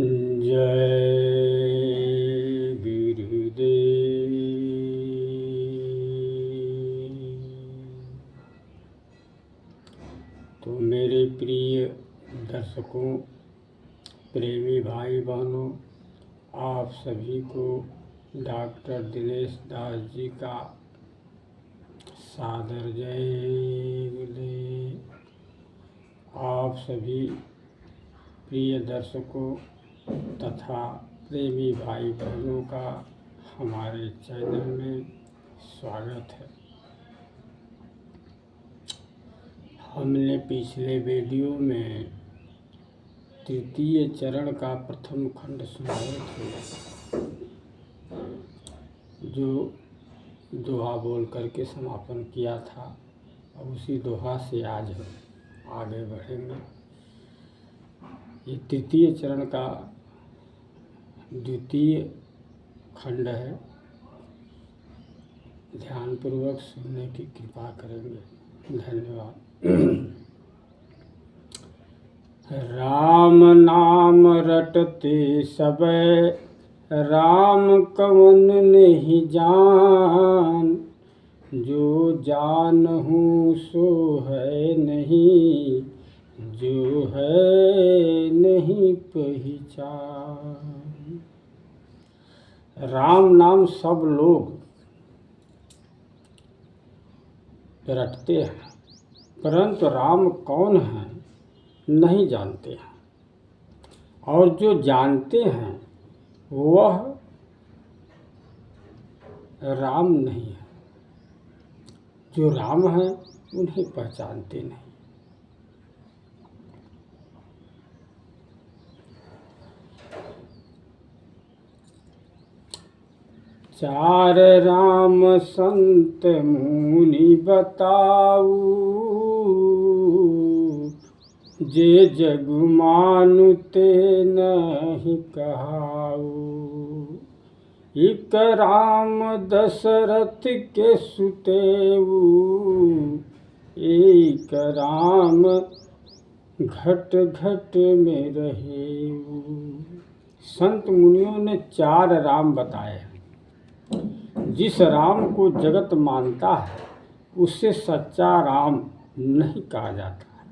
जय गुरुदेव। तो मेरे प्रिय दर्शकों, प्रेमी भाई बहनों, आप सभी को डॉक्टर दिनेश दास जी का सादर जय गुरुदेव। आप सभी प्रिय दर्शकों तथा प्रेमी भाई बहनों का हमारे चैनल में स्वागत है। हमने पिछले वीडियो में तृतीय चरण का प्रथम खंड सुनाए थे, जो दोहा बोल करके समापन किया था। अब उसी दोहा से आज हम आगे बढ़ेंगे। ये तृतीय चरण का द्वितीय खंड है। ध्यानपूर्वक सुनने की कृपा करेंगे। धन्यवाद। राम नाम रटते सबे, राम कवन नहीं जान। जो जानहु सो है नहीं, जो है नहीं पहचान। राम नाम सब लोग रटते हैं, परंतु राम कौन है नहीं जानते हैं। और जो जानते हैं वह राम नहीं है। जो राम है उन्हें पहचानते नहीं। चार राम संत मुनि बताऊ, जे जग मानु ते नहीं कहाऊ। इक राम दशरथ के सुतेऊ, एक राम घट घट में रहेऊ। संत मुनियों ने चार राम बताए हैं। जिस राम को जगत मानता है उससे सच्चा राम नहीं कहा जाता है।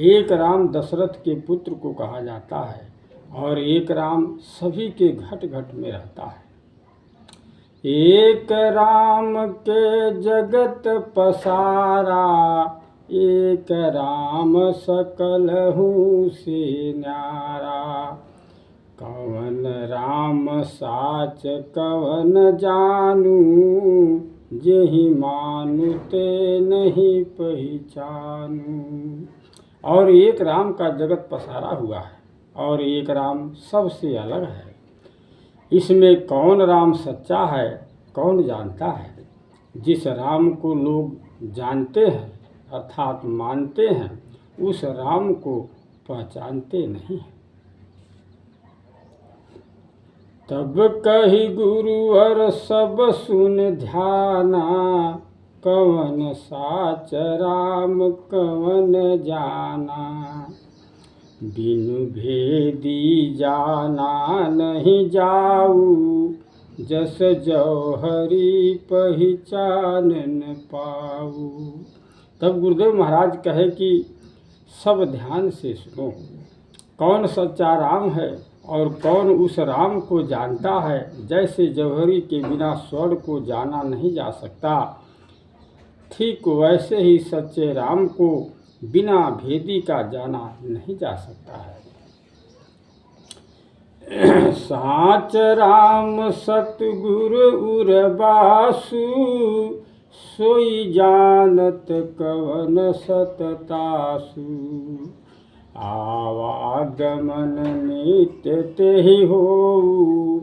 एक राम दशरथ के पुत्र को कहा जाता है और एक राम सभी के घट घट में रहता है। एक राम के जगत पसारा, एक राम सकलहु से न्यारा। कवन राम साच कवन जानू, जेहि मानु ते नहीं पहचानू। और एक राम का जगत पसारा हुआ है और एक राम सबसे अलग है। इसमें कौन राम सच्चा है कौन जानता है। जिस राम को लोग जानते हैं अर्थात मानते हैं, उस राम को पहचानते नहीं हैं। तब कही गुरुवर सब सुन ध्याना, कवन साच राम कवन जाना। बिनु भेदी जाना नहीं जाऊ, जस जौहरी पहचान न पाऊ। तब गुरुदेव महाराज कहे कि सब ध्यान से सुनो। कौन सच्चा राम है और कौन उस राम को जानता है। जैसे जौहरी के बिना स्वर्ण को जाना नहीं जा सकता, ठीक वैसे ही सच्चे राम को बिना भेदी का जाना नहीं जा सकता है। साच राम सतगुरु उरबासु, सोई जानत कवन सततासु। आवागमन नित्य तेहि होऊ,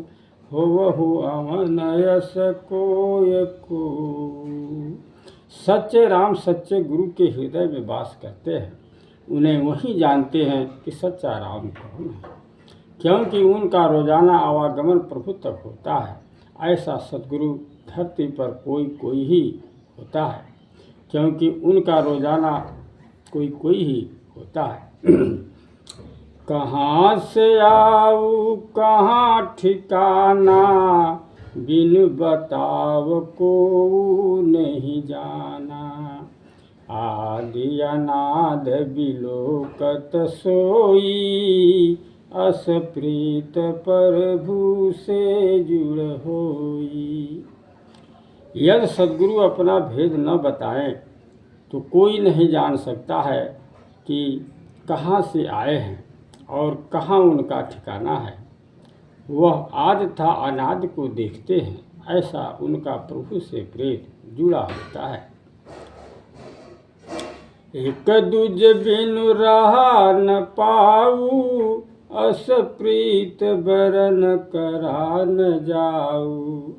होवहु अमन यस कोय को। सच्चे राम सच्चे गुरु के हृदय में वास करते हैं। उन्हें वही जानते हैं कि सच्चा राम कौन है, क्योंकि उनका रोजाना आवागमन प्रभु तक होता है। ऐसा सद्गुरु धरती पर कोई ही होता है, क्योंकि उनका रोजाना कोई ही होता है। कहाँ से आऊँ कहाँ ठिकाना, बिन बताव को नहीं जाना। आदि अनाद बिलोकत सोई, अस प्रीत प्रभु से जुड़ होई। यदि सद्गुरु अपना भेद न बताएं तो कोई नहीं जान सकता है कि कहाँ से आए हैं और कहाँ उनका ठिकाना है। वह आदि तथा अनादि को देखते हैं, ऐसा उनका प्रभु से प्रेत जुड़ा होता है। एक दूज बिनु रहा न पाऊ, अस प्रीत बरन करा न जाऊ।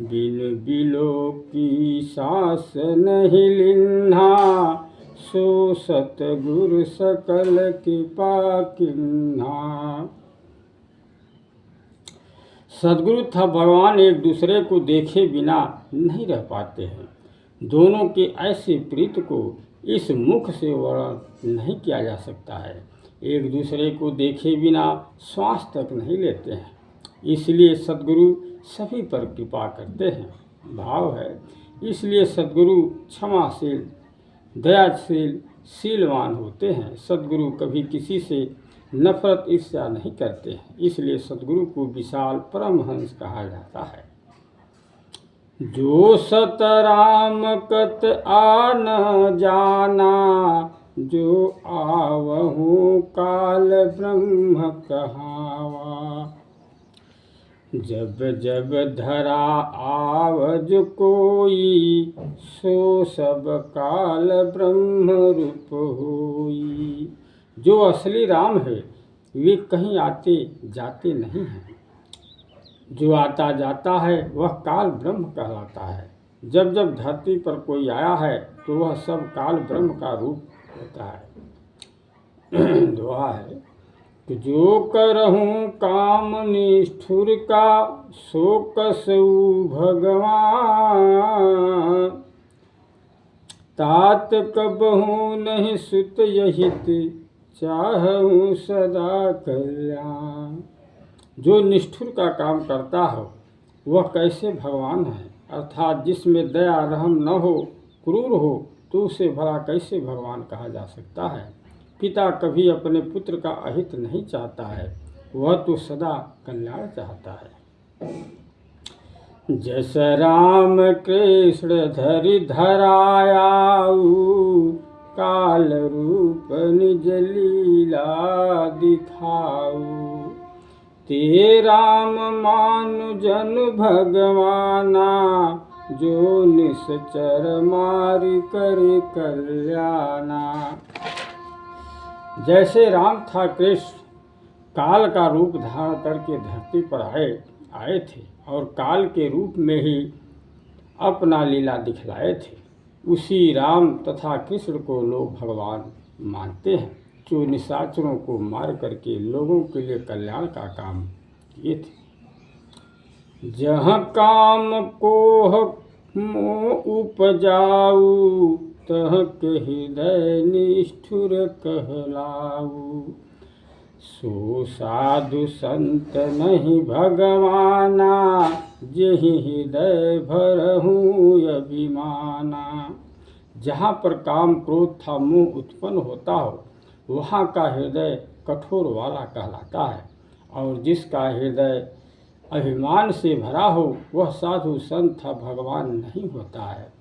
बिन बिलो की सांस नहीं लिन्हा, सो सतगुरु सकल कृपा किन्हा। सद्गुरु तथा भगवान एक दूसरे को देखे बिना नहीं रह पाते हैं। दोनों के ऐसे प्रीत को इस मुख से वर्णन नहीं किया जा सकता है। एक दूसरे को देखे बिना श्वास तक नहीं लेते हैं, इसलिए सद्गुरु सभी पर कृपा करते हैं। भाव है, इसलिए सद्गुरु क्षमाशील, दयाशील, शीलवान होते हैं। सद्गुरु कभी किसी से नफरत ईर्ष्या नहीं करते हैं, इसलिए सद्गुरु को विशाल परमहंस कहा जाता है। जो सतराम कत आन जाना, जो आवहु काल ब्रह्म कहावा। जब जब धरा आवज कोई, सो सब काल ब्रह्म रूप होई। जो असली राम है वे कहीं आते जाते नहीं हैं। जो आता जाता है वह काल ब्रह्म कहलाता है। जब जब धरती पर कोई आया है तो वह सब काल ब्रह्म का रूप होता है। दोहा है कि जो करहूँ काम निष्ठुर का, सो कसऊ भगवान। तात कबहू नहीं सुत यहित, चाहूँ सदा कल्याण। जो निष्ठुर का काम करता हो वह कैसे भगवान है, अर्थात जिसमें दया रहम न हो, क्रूर हो, तो उसे भला कैसे भगवान कहा जा सकता है। पिता कभी अपने पुत्र का अहित नहीं चाहता है, वह तो सदा कल्याण चाहता है। जस राम कृष्ण धरि धरायाऊ, काल रूप निज लीला दिखाऊ। ते राम मानु जन भगवाना, जो निश्चर मारि कर कल्याणा। जैसे राम था कृष्ण काल का रूप धारण करके धरती पर आए थे और काल के रूप में ही अपना लीला दिखलाए थे, उसी राम तथा कृष्ण को लोग भगवान मानते हैं, जो निशाचरों को मार करके लोगों के लिए कल्याण का काम किए थे। जहाँ काम कोह मोह उपजाऊ, तह के हृदय निष्ठुर कहलाऊ। सो साधु संत नहीं भगवाना, जेहि हृदय भरहूँ अभिमाना। जहाँ पर काम क्रोध था मोह उत्पन्न होता हो, वहाँ का हृदय कठोर वाला कहलाता है, और जिसका हृदय अभिमान से भरा हो वह साधु संत भगवान नहीं होता है।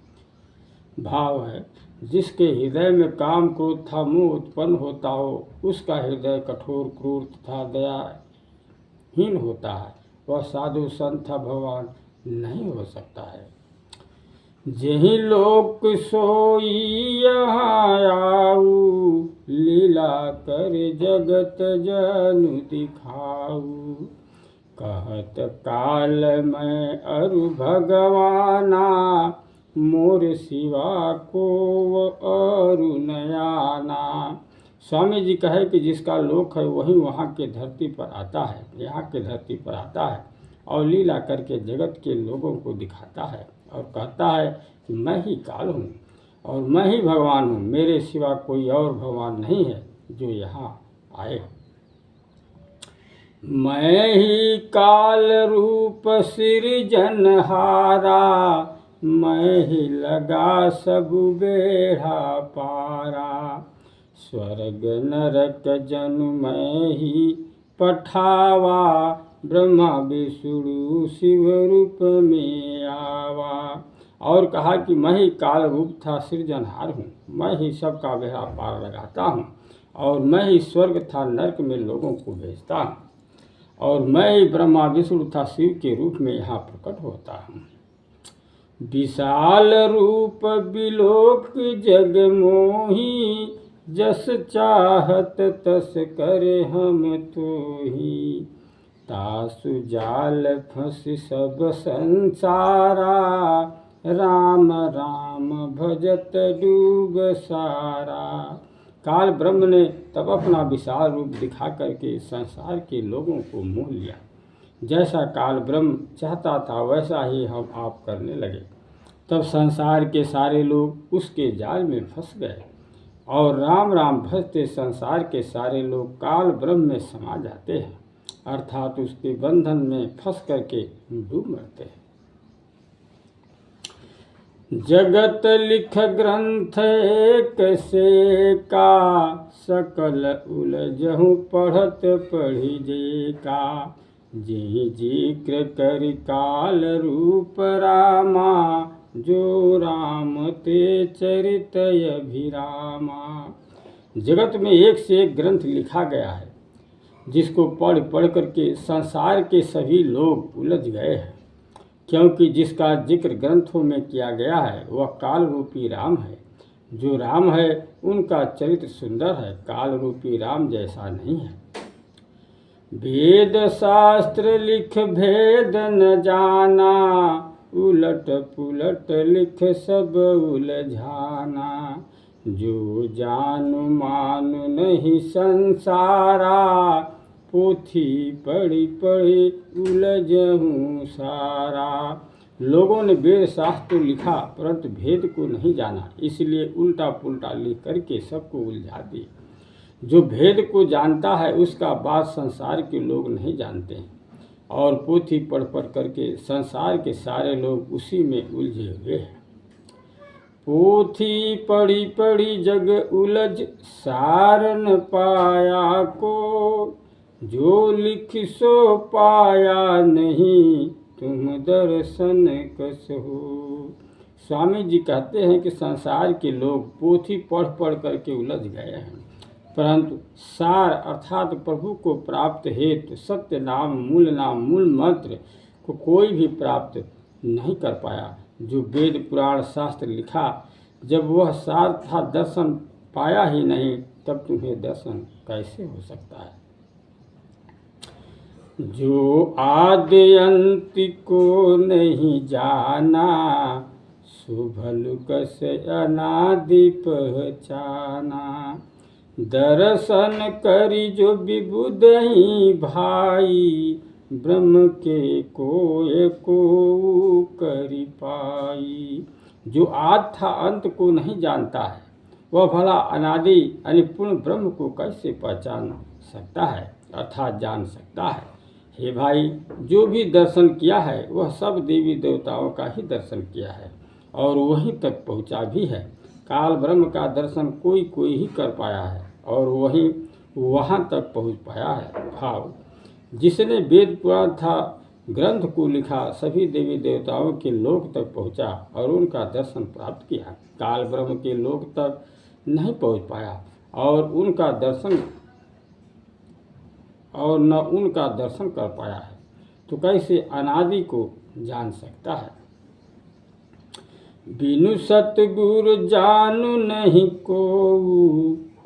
भाव है, जिसके हृदय में काम क्रोध था मोह उत्पन्न होता हो, उसका हृदय कठोर क्रूर तथा दयाहीन होता है, वह साधु संत भगवान नहीं हो सकता है। जेहि लोक सोई यहाँ आऊ, लीला कर जगत जनु दिखाऊ। कहत काल में अरु भगवाना, मोर सिवा को अरु नयाना। स्वामी जी कहे कि जिसका लोक है वही वहाँ के धरती पर आता है, यहाँ के धरती पर आता है और लीला करके जगत के लोगों को दिखाता है और कहता है कि मैं ही काल हूँ और मैं ही भगवान हूँ, मेरे सिवा कोई और भगवान नहीं है जो यहाँ आए। मैं ही काल रूप सिरजनहारा, मैं ही लगा सब बेड़ा पारा। स्वर्ग नरक जनु मैं ही पठावा, ब्रह्मा विष्णु शिव रूप में आवा। और कहा कि मैं ही काल रूप था सृजनहार हूँ, मैं ही सबका बेड़ा पार लगाता हूँ, और मैं ही स्वर्ग था नरक में लोगों को भेजता हूँ, और मैं ही ब्रह्मा विष्णु था शिव के रूप में यहाँ प्रकट होता हूँ। विशाल रूप बिलोक जग मोही, जस चाहत तस करे हम तोही। तासु जाल फंस सब संसारा, राम राम भजत डूब सारा। काल ब्रह्म ने तब अपना विशाल रूप दिखा करके संसार के लोगों को मोह लिया। जैसा काल ब्रह्म चाहता था वैसा ही हम आप करने लगे। तब संसार के सारे लोग उसके जाल में फंस गए, और राम राम भजते संसार के सारे लोग काल ब्रह्म में समा जाते हैं, अर्थात उसके बंधन में फंस करके डूब मरते हैं। जगत लिख ग्रंथ एक से का, सकल उलझहु पढ़त पढ़ी जे का। जे जिक्र करि काल रूप रामा, जो राम ते चरित अभिरामा। जगत में एक से एक ग्रंथ लिखा गया है, जिसको पढ़ पढ़ करके संसार के सभी लोग उलझ गए हैं, क्योंकि जिसका जिक्र ग्रंथों में किया गया है वह काल रूपी राम है। जो राम है उनका चरित्र सुंदर है, काल रूपी राम जैसा नहीं है। वेद शास्त्र लिख भेद न जाना, उलट पुलट लिख सब उलझाना। जो जानु मानु नहीं संसारा, पोथी पढ़ी पढ़ी उलझहूँ सारा। लोगों ने वेद शास्त्र तो लिखा परंतु भेद को नहीं जाना, इसलिए उल्टा पुल्टा लिख करके सबको उलझा दिए। जो भेद को जानता है उसका बात संसार के लोग नहीं जानते हैं, और पोथी पढ़ पढ़ करके संसार के सारे लोग उसी में उलझे हुए हैं। पोथी पढ़ी पढ़ी जग उलझ सार न पाया को, जो लिख सो पाया नहीं तुम दर्शन कसहो। स्वामी जी कहते हैं कि संसार के लोग पोथी पढ़ पढ़ करके उलझ गए हैं, परंतु सार अर्थात प्रभु को प्राप्त हेतु सत्य नाम मूल मंत्र को कोई भी प्राप्त नहीं कर पाया। जो वेद पुराण शास्त्र लिखा, जब वह सार था दर्शन पाया ही नहीं, तब तुम्हें दर्शन कैसे हो सकता है। जो आदि अंत को नहीं जाना, शुभलु कसे अनादि पहचाना। दर्शन करी जो विबुधहि भाई, ब्रह्म के कोय को करी पाई। जो आदि था अंत को नहीं जानता है, वह भला अनादि यानी पूर्ण ब्रह्म को कैसे पहचान सकता है, अर्थात जान सकता है। हे भाई, जो भी दर्शन किया है वह सब देवी देवताओं का ही दर्शन किया है, और वहीं तक पहुँचा भी है। काल ब्रह्म का दर्शन कोई कोई ही कर पाया है, और वहीं वहाँ तक पहुँच पाया है। भाव, जिसने वेद पुराण था ग्रंथ को लिखा, सभी देवी देवताओं के लोक तक पहुँचा और उनका दर्शन प्राप्त किया। काल ब्रह्म के लोक तक नहीं पहुँच पाया, और न उनका दर्शन कर पाया है, तो कैसे अनादि को जान सकता है। बिनु सतगुरु जानु नहीं को,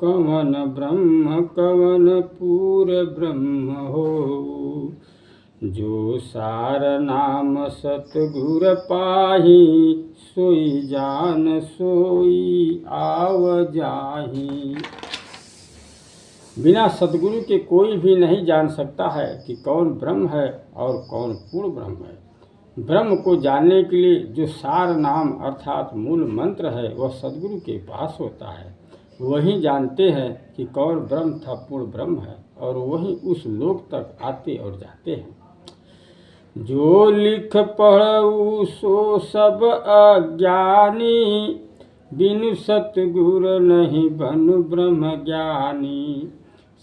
कवन ब्रह्म कवन पूर ब्रह्म हो। जो सार नाम सतगुर पाही, सोई जान सोई आव जाही। बिना सतगुरु के कोई भी नहीं जान सकता है कि कौन ब्रह्म है और कौन पूर्ण ब्रह्म है। ब्रह्म को जानने के लिए जो सार नाम अर्थात मूल मंत्र है वह सतगुरु के पास होता है, वही जानते हैं कि कौन ब्रह्म था, पूर्ण ब्रह्म है, और वही उस लोक तक आते और जाते हैं। जो लिख पढ़ऊ सो सब अज्ञानी, बिनु सतगुर नहीं बनु ब्रह्म ज्ञानी।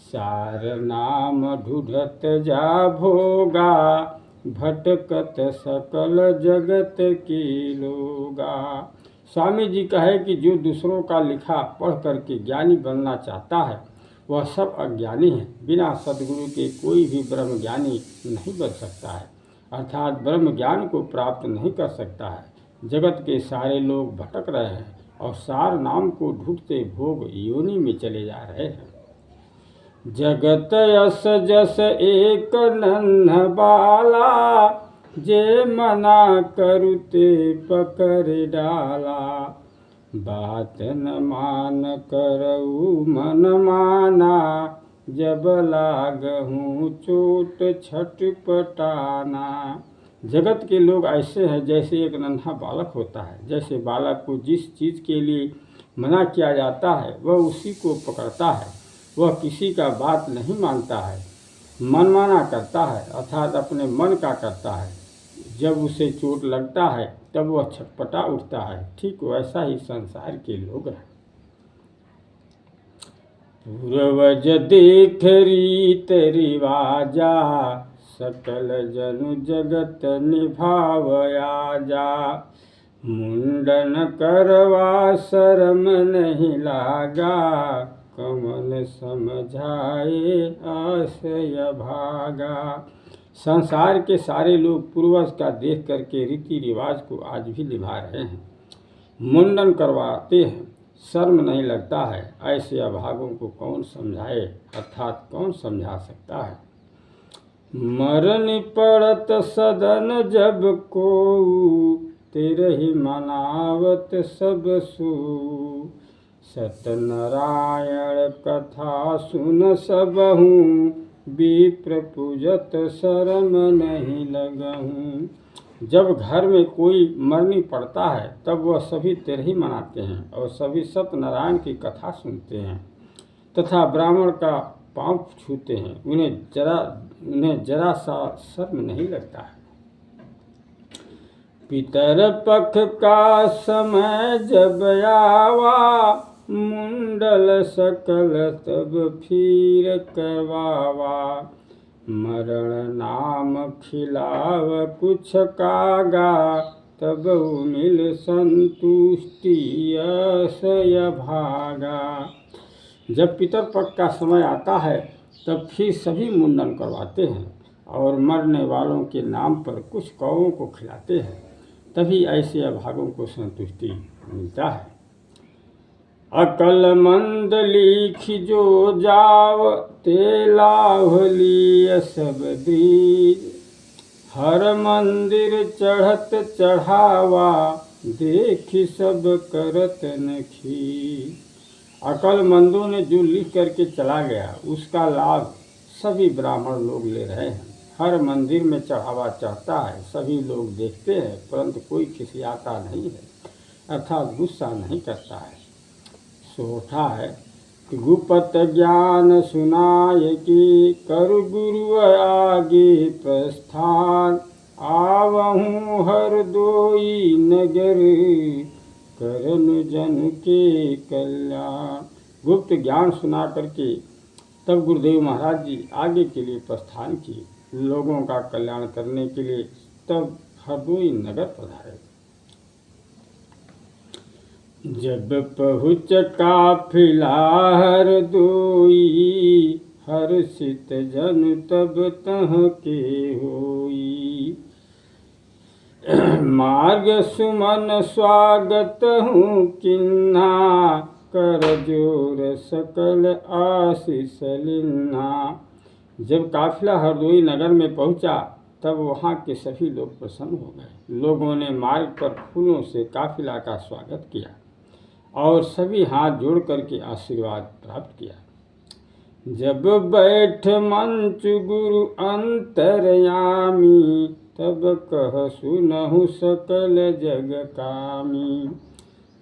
सार नाम ढूढ़त जा भोगा, भटकत सकल जगत की लोगा। स्वामी जी कहे कि जो दूसरों का लिखा पढ़ करके ज्ञानी बनना चाहता है वह सब अज्ञानी है। बिना सद्गुरु के कोई भी ब्रह्म ज्ञानी नहीं बन सकता है, अर्थात ब्रह्म ज्ञान को प्राप्त नहीं कर सकता है। जगत के सारे लोग भटक रहे हैं और सार नाम को ढूंढते भोग योनि में चले जा रहे हैं। जगत यस जस एक नन्ह बाला, जे मना करुते पकड़ डाला। बात न मान करऊ मन माना, जब लागहूँ चोट छटपटाना। जगत के लोग ऐसे हैं जैसे एक नन्हा बालक होता है। जैसे बालक को जिस चीज़ के लिए मना किया जाता है वह उसी को पकड़ता है। वह किसी का बात नहीं मानता है, मनमाना करता है, अर्थात अपने मन का करता है। जब उसे चोट लगता है तब वह छटपटा उठता है। ठीक वैसा ही संसार के लोग हैं। पूर्वज देख रीत रिवाजा, सकल जनु जगत निभावया जा। मुंडन करवा शरम नहीं लागा, कमन समझाए आशय भागा। संसार के सारे लोग पूर्वज का देख करके रीति रिवाज को आज भी निभा रहे हैं, मुंडन करवाते हैं, शर्म नहीं लगता है। ऐसे अभागों को कौन समझाए, अर्थात कौन समझा सकता है। मरन पड़त सदन जब को, तेरे ही मनावत सब सू। सत्यनारायण कथा सुन सबहूँ, विप्र पूजत शरम नहीं लगहूँ। जब घर में कोई मरनी पड़ता है तब वह सभी तेरे ही मनाते हैं और सभी सत्यनारायण की कथा सुनते हैं तथा ब्राह्मण का पाँव छूते हैं। उन्हें जरा सा शर्म नहीं लगता है। पितर पक्ष का समय जब आवा, मुंडल सकल तब फिर करवावा। मरण नाम खिलाव कुछ कागा, तब मिल संतुष्टि असय भागा। जब पितर पक्ष का समय आता है तब फिर सभी मुंडन करवाते हैं और मरने वालों के नाम पर कुछ कौओं को खिलाते हैं, तभी ऐसे अभागों को संतुष्टि मिलता है। अकल मंद लिख जो जाव, ते लाभ लिय सब दीज। हर मंदिर चढ़त चढ़ावा, देखी सब करत नखी। अकलमंदों ने जो लिख करके चला गया उसका लाभ सभी ब्राह्मण लोग ले रहे हैं। हर मंदिर में चढ़ावा चढ़ता है, सभी लोग देखते हैं, परंतु कोई खिसियाता नहीं है, अर्थात गुस्सा नहीं करता है। सोठा है कि गुप्त ज्ञान सुनाय की, कर गुरु आगे प्रस्थान। आवहूँ हर दोई नगर, करन जन के कल्याण। गुप्त ज्ञान सुना करके तब गुरुदेव महाराज जी आगे के लिए प्रस्थान किए, लोगों का कल्याण करने के लिए। तब हरदोई नगर पधारे। जब पहुँच काफिला हरदोई, हर्षित जन तब तह के होई। मार्ग सुमन स्वागत हूँ किन्हा, कर जोर सकल आशीष लिन्हा। जब काफिला हरदोई नगर में पहुंचा तब वहाँ के सभी लोग प्रसन्न हो गए। लोगों ने मार्ग पर फूलों से काफिला का स्वागत किया और सभी हाथ जोड़ करके आशीर्वाद प्राप्त किया। जब बैठ मंच गुरु अंतर्यामी, तब कह सुनहु सकल जग कामी।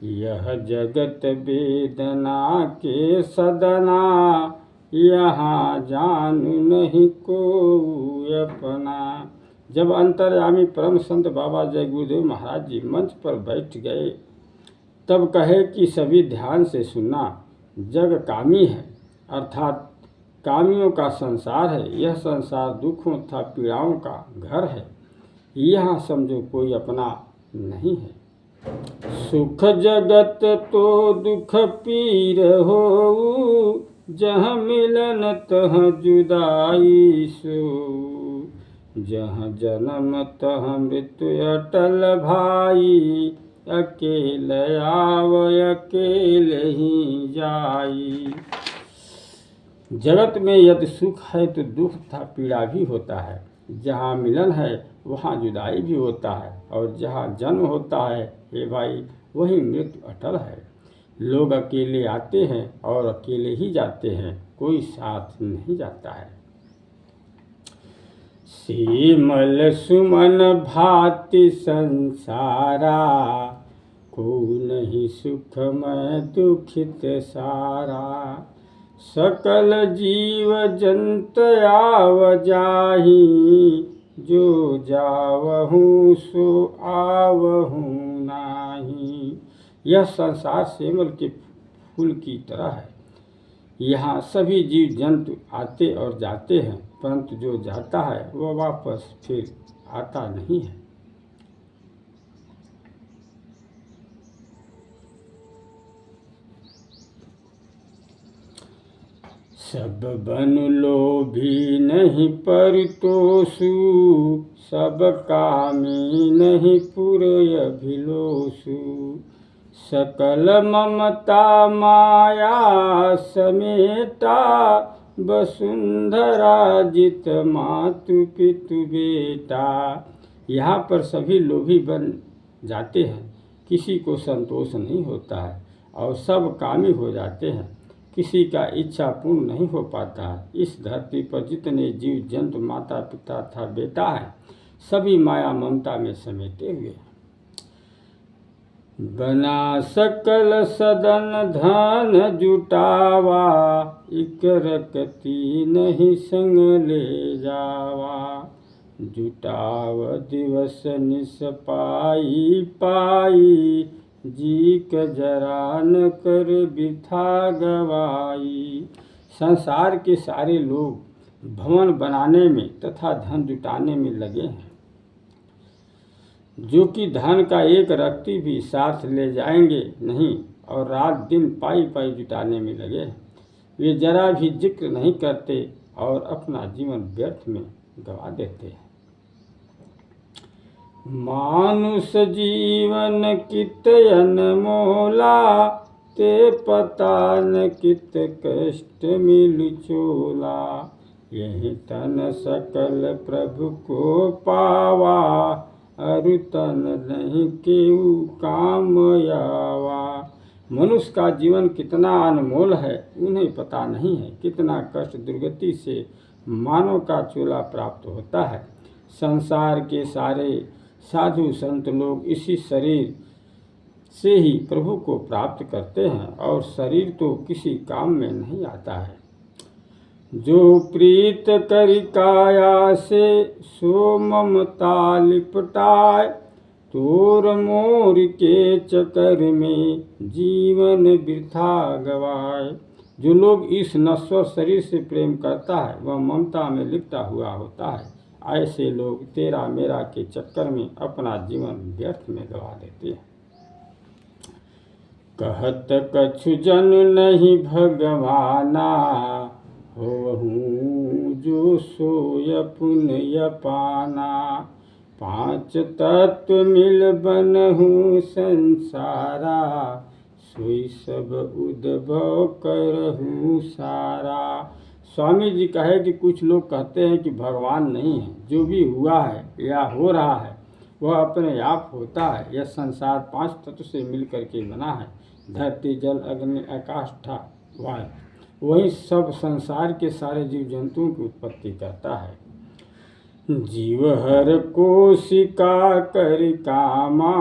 यह जगत वेदना के सदना, यहाँ जानू नहीं कोई अपना। जब अंतर्यामी परम संत बाबा जय गुरुदेव महाराज जी मंच पर बैठ गए, तब कहे कि सभी ध्यान से सुनना। जग कामी है, अर्थात कामियों का संसार है। यह संसार दुखों तथा पीड़ाओं का घर है। यहाँ समझो कोई अपना नहीं है। सुख जगत तो दुख पीर हो, जहाँ मिलन तह जुदाई सो। जहाँ जन्म तह मृत्यु अटल भाई, अकेले आव अकेले ही जाई। जगत में यदि सुख है तो दुख तथा पीड़ा भी होता है। जहाँ मिलन है वहाँ जुदाई भी होता है, और जहाँ जन्म होता है हे भाई वही मृत्यु अटल है। लोग अकेले आते हैं और अकेले ही जाते हैं, कोई साथ नहीं जाता है। सीमल सुमन भाति संसारा, को नहीं सुख में दुखित सारा। सकल जीव जंत आव जाही, जो जावहूँ सो आवहूँ नाही। यह संसार सेमल के फूल की तरह है। यहाँ सभी जीव जंतु आते और जाते हैं, परंतु जो जाता है वह वापस फिर आता नहीं है। सब बन लोभी नहीं परितोषु, सब कामी नहीं पुरय अभिलोषु। सकल ममता माया समेटा, वसुंधरा जित मातु पितु बेटा। यहाँ पर सभी लोभी बन जाते हैं, किसी को संतोष नहीं होता है, और सब कामी हो जाते हैं, किसी का इच्छा पूर्ण नहीं हो पाता है। इस धरती पर जितने जीव जंतु माता पिता था बेटा है, सभी माया ममता में समेटे हुए हैं। बना सकल सदन धन जुटावा, इक रखती नहीं संग ले जावा। जुटाव दिवस निस पाई पाई, जी क जरा न कर बिथा गवाई। संसार के सारे लोग भवन बनाने में तथा धन जुटाने में लगे हैं, जो कि धन का एक रत्ती भी साथ ले जाएंगे नहीं, और रात दिन पाई पाई जुटाने में लगे हैं। वे जरा भी जिक्र नहीं करते और अपना जीवन व्यर्थ में गवा देते हैं। मानुष जीवन कित अनमोला, ते पता न कित कष्ट मिल चोला। यही तन सकल प्रभु को पावा, अरु तन नहीं केहू काम आवा। मनुष्य का जीवन कितना अनमोल है उन्हें पता नहीं है। कितना कष्ट दुर्गति से मानव का चोला प्राप्त होता है। संसार के सारे साधु संत लोग इसी शरीर से ही प्रभु को प्राप्त करते हैं, और शरीर तो किसी काम में नहीं आता है। जो प्रीत करि काया से, सो ममता लिपटाए। तोर मोर के चक्कर में जीवन वृथा गवाए। जो लोग इस नश्वर शरीर से प्रेम करता है वह ममता में लिपटा हुआ होता है। ऐसे लोग तेरा मेरा के चक्कर में अपना जीवन व्यर्थ में गवा देते हैं। कहत कछु जन नहीं भगवाना, होहूँ जो सोय पुण्य पाना। पांच तत्व मिल बनहूँ संसारा, सोई सब उद्भव करहूँ सारा। स्वामी जी कहे कि कुछ लोग कहते हैं कि भगवान नहीं है। जो भी हुआ है या हो रहा है वह अपने आप होता है। यह संसार 5 तत्व से मिलकर के बना है। धरती जल अग्नि आकाश वायु, वही सब संसार के सारे जीव जंतुओं की उत्पत्ति करता है। जीव हर कोशिका कर कामा,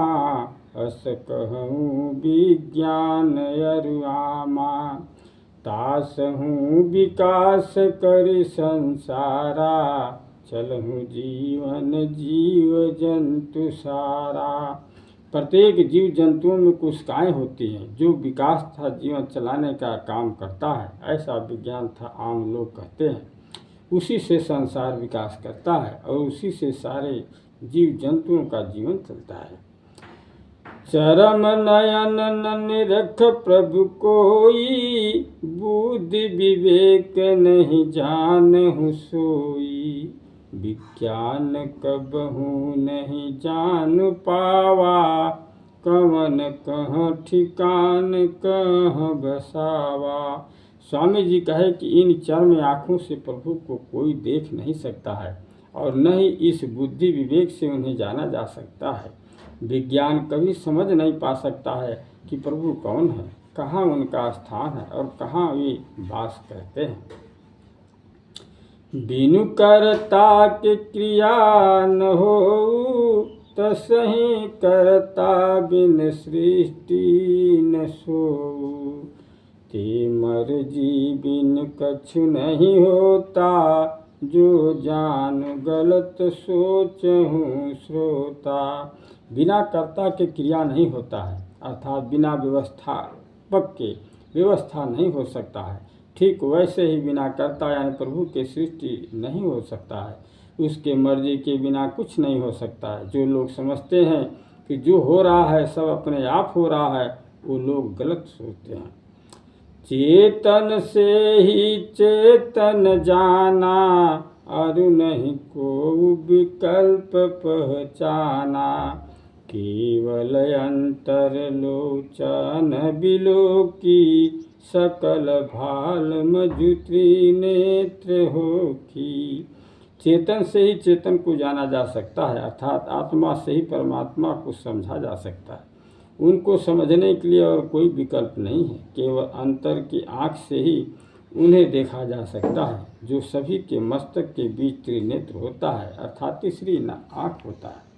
अस कहूँ विज्ञान अरुआमा। तासहूँ विकास करि संसारा, चलहूँ जीवन जीव जंतु सारा। प्रत्येक जीव जंतुओं में कोशिकाएं होती हैं जो विकास तथा जीवन चलाने का काम करता है, ऐसा विज्ञान था आम लोग कहते हैं। उसी से संसार विकास करता है और उसी से सारे जीव जंतुओं का जीवन चलता है। चरम नयन न निरख प्रभु कोई, बुद्धि विवेक नहीं जानहु सोई। विज्ञान कबहू नहीं जान पावा, कवन कहाँ ठिकान कहाँ बसावा। स्वामी जी कहे कि इन चर्म आँखों से प्रभु को कोई देख नहीं सकता है और न ही इस बुद्धि विवेक से उन्हें जाना जा सकता है। विज्ञान कभी समझ नहीं पा सकता है कि प्रभु कौन है, कहाँ उनका स्थान है और कहाँ वे वास करते हैं। बिनु करता के क्रिया न हो, तसहि करता बिन सृष्टि न सोऊ। ते मर्जी बिन कछु नहीं होता, जो जान गलत सोचहूँ श्रोता। बिना कर्ता के क्रिया नहीं होता है, अर्थात बिना व्यवस्थापक के व्यवस्था नहीं हो सकता है। ठीक वैसे ही बिना कर्ता यानी प्रभु के सृष्टि नहीं हो सकता है। उसके मर्जी के बिना कुछ नहीं हो सकता है। जो लोग समझते हैं कि जो हो रहा है सब अपने आप हो रहा है, वो लोग गलत सोचते हैं। चेतन से ही चेतन जाना, अरु नहीं को विकल्प पहचाना। केवल अंतर लोचन बिलोकी, सकल भाल मजु नेत्र हो की। चेतन से ही चेतन को जाना जा सकता है, अर्थात आत्मा से ही परमात्मा को समझा जा सकता है। उनको समझने के लिए और कोई विकल्प नहीं है। केवल अंतर की आँख से ही उन्हें देखा जा सकता है, जो सभी के मस्तक के बीच त्रिनेत्र होता है, अर्थात तीसरी आँख होता है।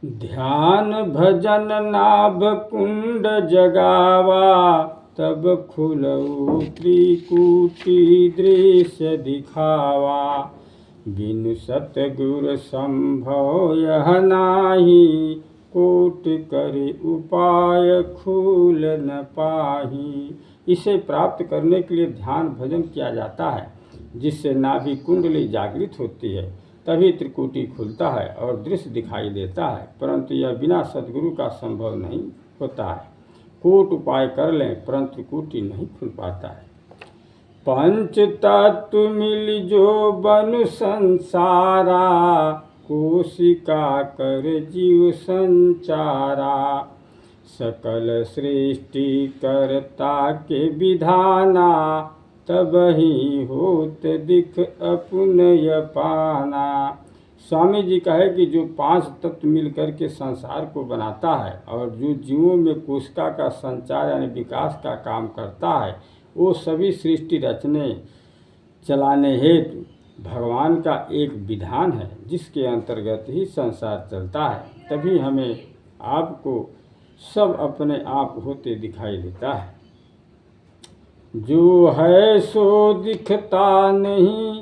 ध्यान भजन नाभ कुंड जगावा, तब खुलऊ त्रिकूटी दृश्य दिखावा। बिनु सतगुर संभव यह नाही, कोट करे उपाय खूल न पाही। इसे प्राप्त करने के लिए ध्यान भजन किया जाता है, जिससे नाभि कुंडली जागृत होती है, तभी त्रिकुटी खुलता है और दृश्य दिखाई देता है। परंतु यह बिना सद्गुरु का संभव नहीं होता है। कोट उपाय कर लें परंतु त्रिकुटी नहीं खुल पाता है। पंच तत्व मिल जो बनु संसारा, कोशिका कर जीव संचारा। सकल सृष्टि करता के विधाना, तब ही होत दिख अपुनय पाना। स्वामी जी कहे कि जो पांच तत्व मिलकर के संसार को बनाता है और जो जीवों में कोशिका का संचार यानी विकास का काम करता है, वो सभी सृष्टि रचने चलाने हेतु भगवान का एक विधान है, जिसके अंतर्गत ही संसार चलता है। तभी हमें आपको सब अपने आप होते दिखाई देता है। जो है सो दिखता नहीं,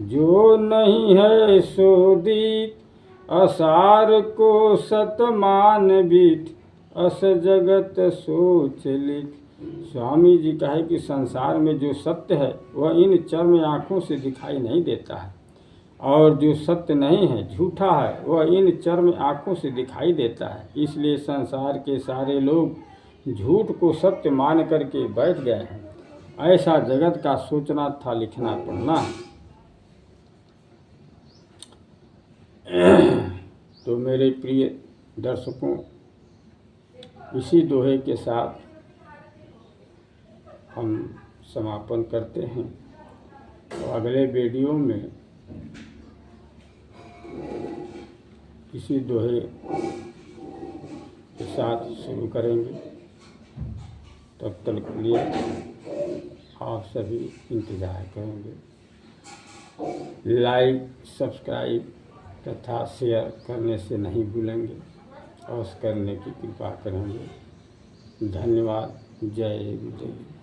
जो नहीं है सो दिख। असार को सत मान बीठ, अस जगत सोच लिख। स्वामी जी कहे कि संसार में जो सत्य है वह इन चर्म आँखों से दिखाई नहीं देता है, और जो सत्य नहीं है झूठा है वह इन चर्म आँखों से दिखाई देता है। इसलिए संसार के सारे लोग झूठ को सत्य मान करके बैठ गए हैं। ऐसा जगत का सोचना था, लिखना पढ़ना है। तो मेरे प्रिय दर्शकों, इसी दोहे के साथ हम समापन करते हैं। तो अगले वीडियो में इसी दोहे के साथ शुरू करेंगे। तब तक के लिए आप सभी इंतज़ार करेंगे। लाइक, सब्सक्राइब तथा शेयर करने से नहीं भूलेंगे, अवश्य करने की कृपा करेंगे। धन्यवाद। जय गुरुदेव।